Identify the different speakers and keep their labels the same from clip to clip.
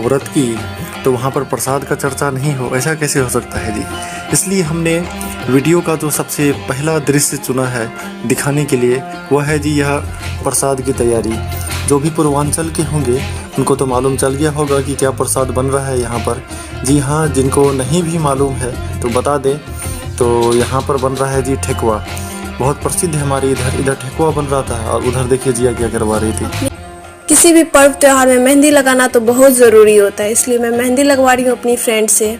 Speaker 1: व्रत की तो वहाँ पर प्रसाद का चर्चा नहीं हो, ऐसा कैसे हो सकता है जी। इसलिए हमने वीडियो का जो सबसे पहला दृश्य चुना है दिखाने के लिए, वह है जी यह प्रसाद की तैयारी। जो भी पूर्वांचल के होंगे उनको तो मालूम चल गया होगा कि क्या प्रसाद बन रहा है यहाँ पर। जी हाँ, जिनको नहीं भी मालूम है तो बता दें, तो यहाँ पर बन रहा है जी ठेकुआ। बहुत प्रसिद्ध है हमारे इधर ठेकुआ बन रहा था, और उधर देखिए जिया क्या करवा रही थी।
Speaker 2: किसी भी पर्व त्योहार में मेहंदी लगाना तो बहुत ज़रूरी होता है, इसलिए मैं मेहंदी लगवा रही हूँ अपनी फ्रेंड से।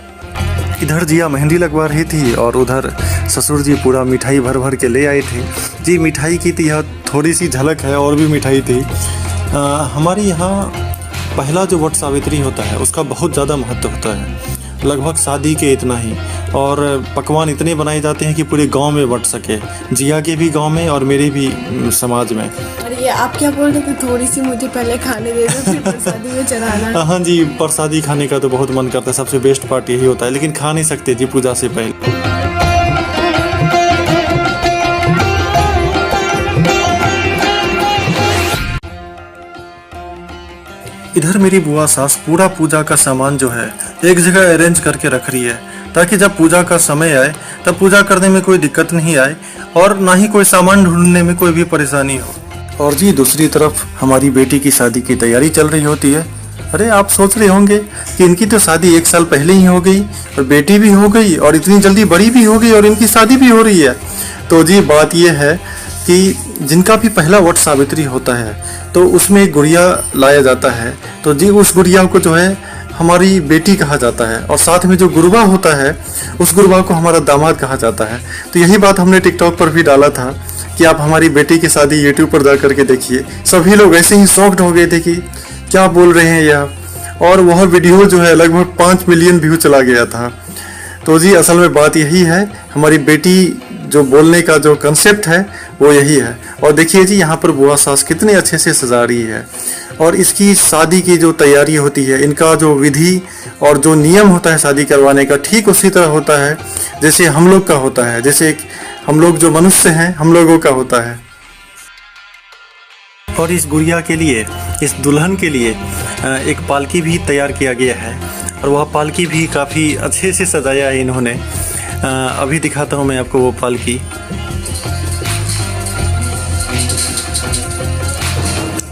Speaker 1: इधर जिया मेहंदी लगवा रही थी और उधर ससुर जी पूरा मिठाई भर भर के ले आए थे जी। मिठाई की तो यह थोड़ी सी झलक है, और भी मिठाई थी। हमारे यहाँ पहला जो वट सावित्री होता है उसका बहुत ज़्यादा महत्व होता है, लगभग शादी के इतना ही। और पकवान इतने बनाए जाते हैं कि पूरे गांव में बंट सके, जिया के भी गांव में और मेरे भी समाज में।
Speaker 2: और ये आप क्या बोल रहे थे, थोड़ी सी मुझे पहले खाने दे दो फिर प्रसादी में चढ़ाना।
Speaker 1: हाँ जी, प्रसादी खाने का तो बहुत मन करता है, सबसे बेस्ट पार्ट यही होता है, लेकिन खा नहीं सकते जी पूजा से पहले। इधर मेरी बुआ सास पूरा पूजा का सामान जो है एक जगह अरेंज करके रख रही है, ताकि जब पूजा का समय आए तब पूजा करने में कोई दिक्कत नहीं आए और ना ही कोई सामान ढूंढने में कोई भी परेशानी हो। और जी दूसरी तरफ हमारी बेटी की शादी की तैयारी चल रही होती है। अरे आप सोच रहे होंगे कि इनकी तो शादी 1 साल पहले ही हो गई और बेटी भी हो गई और इतनी जल्दी बड़ी भी हो गई और इनकी शादी भी हो रही है। तो जी बात यह है कि जिनका भी पहला वट सावित्री होता है तो उसमें एक गुड़िया लाया जाता है, तो जी उस गुड़िया को जो है हमारी बेटी कहा जाता है, और साथ में जो गुरबा होता है उस गुरबा को हमारा दामाद कहा जाता है। तो यही बात हमने टिकटॉक पर भी डाला था कि आप हमारी बेटी की शादी यूट्यूब पर जा करके देखिए। सभी लोग ऐसे ही शॉक्ड हो गए थे कि क्या बोल रहे हैं यह, और वह वीडियो जो है लगभग 5 मिलियन व्यू चला गया था। तो जी असल में बात यही है, हमारी बेटी जो बोलने का जो कंसेप्ट है वो यही है। और देखिए जी यहाँ पर बुआ सास कितने अच्छे से सजा रही है, और इसकी शादी की जो तैयारी होती है, इनका जो विधि और जो नियम होता है शादी करवाने का, ठीक उसी तरह होता है जैसे हम लोग का होता है, जैसे हम लोग जो मनुष्य हैं हम लोगों का होता है। और इस गुड़िया के लिए, इस दुल्हन के लिए एक पालकी भी तैयार किया गया है, और वह पालकी भी काफ़ी अच्छे से सजाया है इन्होंने। अभी दिखाता हूँ मैं आपको वो पालकी।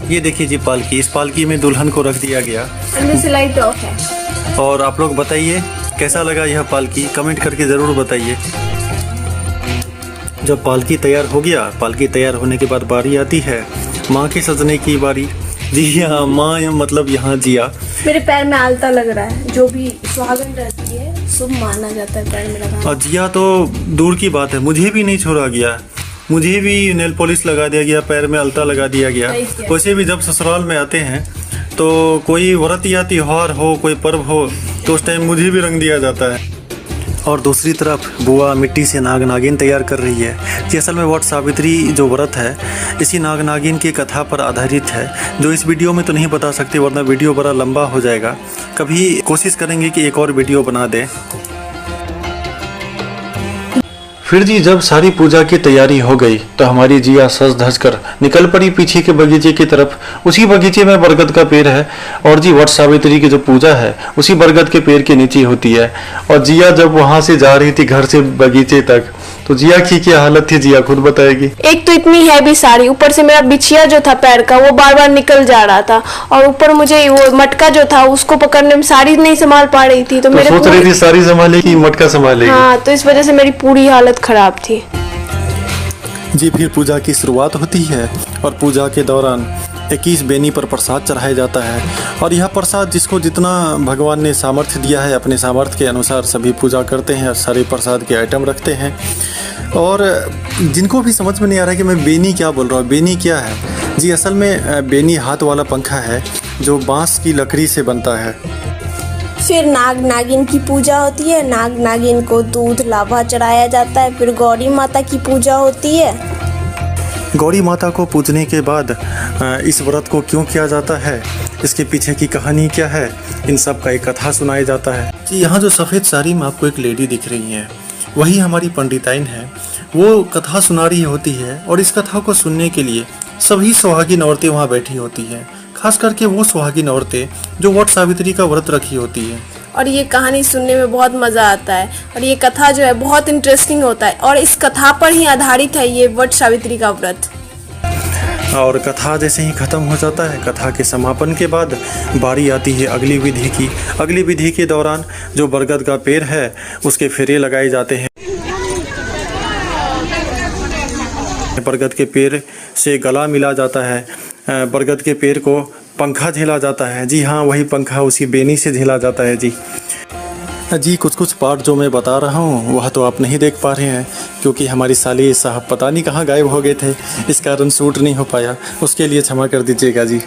Speaker 1: ये देखिए जी पालकी, इस पालकी में दुल्हन को रख दिया गया।
Speaker 2: अंदर से लाइट ऑफ है।
Speaker 1: और आप लोग बताइए कैसा लगा यह पालकी, कमेंट करके ज़रूर बताइए। जब पालकी तैयार हो गया, पालकी तैयार होने के बाद बारी आती है माँ के सजने की बारी। जी हाँ, माँ मतलब यहाँ जिया।
Speaker 2: मेरे पैर में आलता लग रहा है, जो भी सुहागन रहती है शुभ माना जाता है पैर में लगाना।
Speaker 1: और जिया तो दूर की बात है, मुझे भी नहीं छोड़ा गया, मुझे भी नेल पॉलिश लगा दिया गया, पैर में अलता लगा दिया गया। वैसे भी जब ससुराल में आते हैं तो कोई व्रत या त्योहार हो, कोई पर्व हो, तो उस टाइम मुझे भी रंग दिया जाता है। और दूसरी तरफ बुआ मिट्टी से नाग नागिन तैयार कर रही है। कि असल में वट सावित्री जो व्रत है इसी नाग नागिन की कथा पर आधारित है, जो इस वीडियो में तो नहीं बता सकते वरना वीडियो बड़ा लंबा हो जाएगा। कभी कोशिश करेंगे कि एक और वीडियो बना दें। फिर जी जब सारी पूजा की तैयारी हो गई तो हमारी जिया सज धज कर निकल पड़ी पीछे के बगीचे की तरफ। उसी बगीचे में बरगद का पेड़ है, और जी वट सावित्री की जो पूजा है उसी बरगद के पेड़ के नीचे होती है। और जिया जब वहां से जा रही थी घर से बगीचे तक, तो जिया की क्या हालत थी जिया खुद बताएगी।
Speaker 2: एक तो इतनी हैवी साड़ी, ऊपर से मेरा बिछिया जो था पैर का वो बार बार निकल जा रहा था, और ऊपर मुझे वो मटका जो था उसको पकड़ने में साड़ी नहीं संभाल पा रही थी। तो मेरे
Speaker 1: सोच रही थी साड़ी संभाले कि मटका संभालेगी।
Speaker 2: हाँ, तो इस वजह से मेरी पूरी हालत खराब थी।
Speaker 1: जी फिर पूजा की शुरुआत होती है, और पूजा के दौरान 21 बेनी पर प्रसाद चढ़ाया जाता है। और यह प्रसाद जिसको जितना भगवान ने सामर्थ्य दिया है अपने सामर्थ्य के अनुसार सभी पूजा करते हैं, सारे प्रसाद के आइटम रखते हैं। और जिनको भी समझ में नहीं आ रहा है कि मैं बेनी क्या बोल रहा हूँ, बेनी क्या है, जी असल में बेनी हाथ वाला पंखा है जो बांस की लकड़ी से बनता है।
Speaker 2: फिर नाग नागिन की पूजा होती है, नाग नागिन को दूध लावा चढ़ाया जाता है। फिर गौरी माता की पूजा होती है।
Speaker 1: गौरी माता को पूजने के बाद इस व्रत को क्यों किया जाता है, इसके पीछे की कहानी क्या है, इन सब का एक कथा सुनाया जाता है। कि यहाँ जो सफ़ेद साड़ी में आपको एक लेडी दिख रही है वही हमारी पंडिताइन है। वो कथा सुना रही होती है, और इस कथा को सुनने के लिए सभी सुहागिन औरतें वहाँ बैठी होती हैं। खास करके वो सुहागिन औरतें जो वट सावित्री का व्रत रखी होती है।
Speaker 2: और ये कहानी सुनने में बहुत मज़ा आता है और ये कथा जो है बहुत इंटरेस्टिंग होता है और इस कथा पर ही आधारित है ये वट सावित्री का व्रत।
Speaker 1: और कथा जैसे ही ख़त्म हो जाता है, कथा के समापन के बाद बारी आती है अगली विधि की। अगली विधि के दौरान जो बरगद का पेड़ है उसके फेरे लगाए जाते हैं। बरगद के पेड़ से गला मिला जाता है, बरगद के पेड़ को पंखा झेला जाता है। जी हाँ, वही पंखा उसी बेनी से झेला जाता है। जी कुछ पार्ट जो मैं बता रहा हूँ वह तो आप नहीं देख पा रहे हैं क्योंकि हमारी साली साहब पता नहीं कहाँ गायब हो गए थे, इस कारण शूट नहीं हो पाया, उसके लिए क्षमा कर दीजिएगा जी।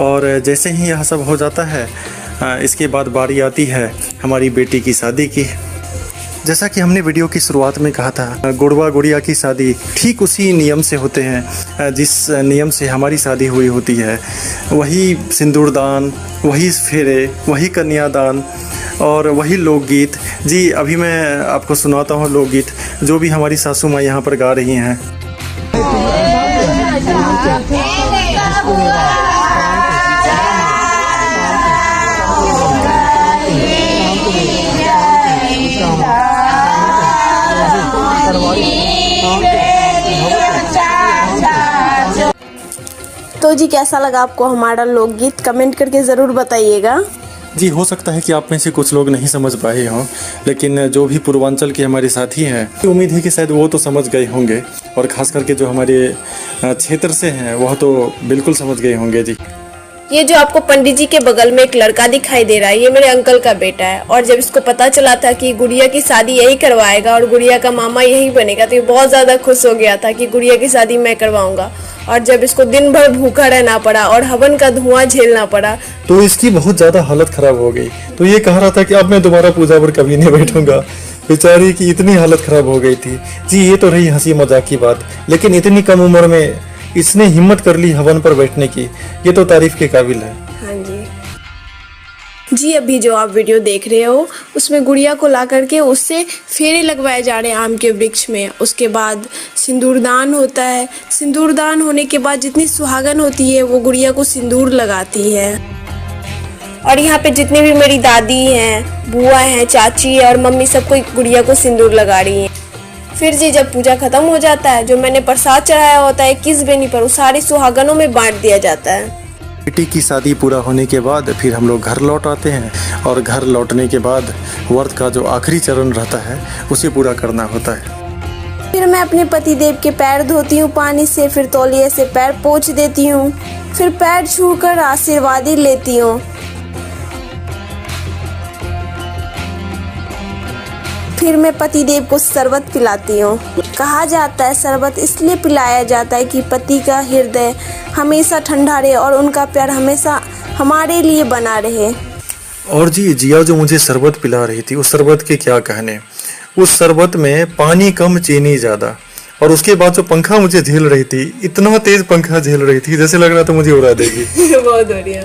Speaker 1: और जैसे ही यह सब हो जाता है इसके बाद बारी आती है हमारी बेटी की शादी की। जैसा कि हमने वीडियो की शुरुआत में कहा था, गुड़वा गुड़िया की शादी ठीक उसी नियम से होते हैं जिस नियम से हमारी शादी हुई होती है। वही सिंदूरदान, वही फेरे, वही कन्यादान और वही लोकगीत। जी अभी मैं आपको सुनाता हूँ लोकगीत जो भी हमारी सासू माँ यहाँ पर गा रही हैं।
Speaker 2: तो जी कैसा लगा आपको हमारा लोकगीत, कमेंट करके ज़रूर बताइएगा।
Speaker 1: जी हो सकता है कि आप में से कुछ लोग नहीं समझ पाए हों, लेकिन जो भी पूर्वांचल के हमारे साथी हैं उम्मीद है कि शायद वो तो समझ गए होंगे और ख़ास करके जो हमारे क्षेत्र से हैं वह तो बिल्कुल समझ गए होंगे। जी
Speaker 2: ये जो आपको पंडित जी के बगल में एक लड़का दिखाई दे रहा है, ये मेरे अंकल का बेटा है और जब इसको पता चला था कि गुड़िया की शादी यही करवाएगा और गुड़िया का मामा यही बनेगा तो ये बहुत ज़्यादा खुश हो गया था कि गुड़िया की शादी मैं करवाऊंगा। और जब इसको दिन भर भूखा रहना पड़ा और हवन का धुआं झेलना पड़ा
Speaker 1: तो इसकी बहुत ज़्यादा हालत ख़राब हो गई। तो ये कह रहा था कि अब मैं दोबारा पूजा पर कभी नहीं बैठूंगा। बेचारी की इतनी हालत ख़राब हो गई थी। जी ये तो रही हंसी मजाक की बात, लेकिन इतनी कम उम्र में इसने हिम्मत कर ली हवन पर बैठने की, ये तो तारीफ के काबिल है।
Speaker 2: हाँ जी अभी जो आप वीडियो देख रहे हो उसमें गुड़िया को ला करके उससे फेरे लगवाए जा रहे हैं आम के वृक्ष में। उसके बाद सिंदूरदान होता है। सिंदूरदान होने के बाद जितनी सुहागन होती है वो गुड़िया को सिंदूर लगाती है। और यहाँ पे जितनी भी मेरी दादी हैं, बुआ हैं, चाची और मम्मी सबको गुड़िया को सिंदूर लगा रही हैं। फिर जी जब पूजा खत्म हो जाता है, जो मैंने प्रसाद चढ़ाया होता है 21 बेनी पर, वो सारी सुहागनों में बांट दिया जाता है।
Speaker 1: बेटी की शादी पूरा होने के बाद फिर हम लोग घर लौट आते हैं और घर लौटने के बाद व्रत का जो आखिरी चरण रहता है उसे पूरा करना होता है।
Speaker 2: फिर मैं अपने पति देव के पैर धोती हूँ पानी से, फिर तौलिए से पैर पोंछ देती हूँ, फिर पैर छूकर आशीर्वादी लेती हूँ। फिर मैं पति देव को शरबत पिलाती हूँ। कहा जाता है शरबत इसलिए पिलाया जाता है कि पति का हृदय हमेशा ठंडा रहे और उनका प्यार हमेशा हमारे लिए बना रहे।
Speaker 1: और जी जिया जो मुझे शरबत पिला रही थी, उस शरबत के क्या कहने। उस शरबत में पानी कम चीनी ज़्यादा। और उसके बाद जो पंखा मुझे झेल रही थी, इतना तेज पंखा झेल रही थी जैसे लग रहा था मुझे उड़ा देगी।
Speaker 2: बहुत बढ़िया।